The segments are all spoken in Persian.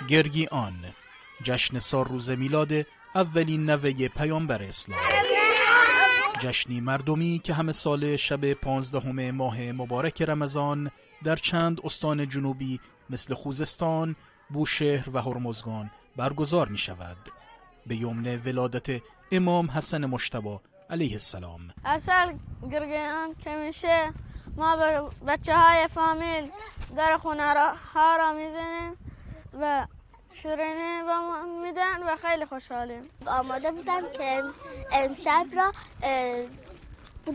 گرگیان، جشن سالروز میلاد اولین نوه پیامبر اسلام. جشنی مردمی که همه سال شب 15 ماه مبارک رمضان در چند استان جنوبی مثل خوزستان، بوشهر و هرمزگان برگزار می شود به یمن ولادت امام حسن مجتبی علیه السلام. هر سال گرگیان که میشه ما به بچه های فامیل در خونه ها را میزنیم و شیرینی به ما میدن و خیلی خوشحالیم. آماده بودم که امشب را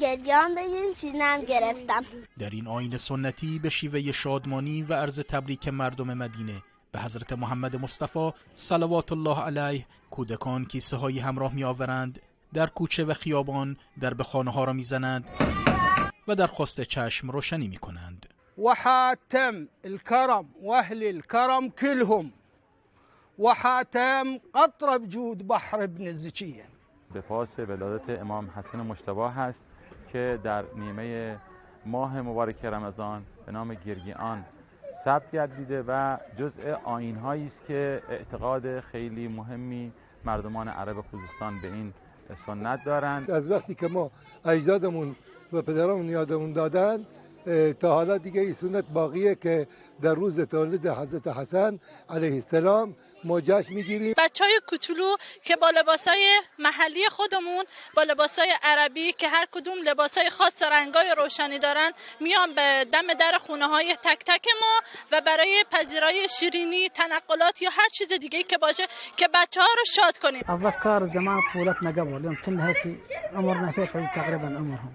گرگیان بگیم، چیزنم گرفتم. در این آیین سنتی به شیوه شادمانی و عرض تبریک مردم مدینه به حضرت محمد مصطفی صلوات الله علیه کودکان کیسه های همراه می آورند، در کوچه و خیابان درب خانه ها را می زنند و درخواست چشم روشنی می کنند. وحاتم الكرم و اهل الكرم كلهم وحاتم قطره بجود بحر ابن زکیه. به پاس ولادت امام حسن مجتبی هست که در نیمه ماه مبارک رمضان به نام گرگیان ثبت گردیده و جزء آیین‌هایی است که اعتقاد خیلی مهمی مردمان عرب خوزستان به این سنت دارند. از وقتی که ما اجدادمون و پدرامون یادمون دادن تا حالا دیگه این سنت باقیه که در روز تولد حضرت حسن علیه السلام ما جشن میگیریم. بچهای کوچولو که با لباسای محلی خودمون، با لباسای عربی که هر کدوم لباسای خاص رنگای روشنی دارن، میان به دم در خونه های تک تک ما و برای پذیرای شیرینی، تنقلات یا هر چیز دیگه که باشه که بچه ها رو شاد کنیم. اتذكر زمان طفولتنا قبل يوم كنا هيك عمرنا هيك تقريبا عمرهم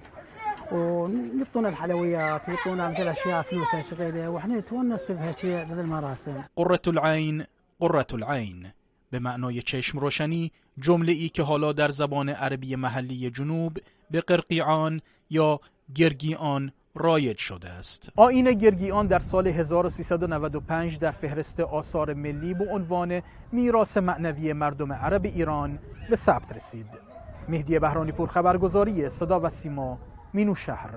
ويعطونا الحلويات ويعطونا مثل اشياء فلوس شغيله واحنا نتونس بهالشيء بهذه المراسم. قرة العین، قرة العین به معنای چشم روشنی، جمله ای که حالا در زبان عربی محلی جنوب به قرقیعان یا گرگیان رایج شده است. آیین گرگیان در سال 1395 در فهرست آثار ملی به عنوان میراث معنوی مردم عرب ایران به ثبت رسید. مهدی بهرانی پور، خبرگزاری صدا و سیما، مینوشهر.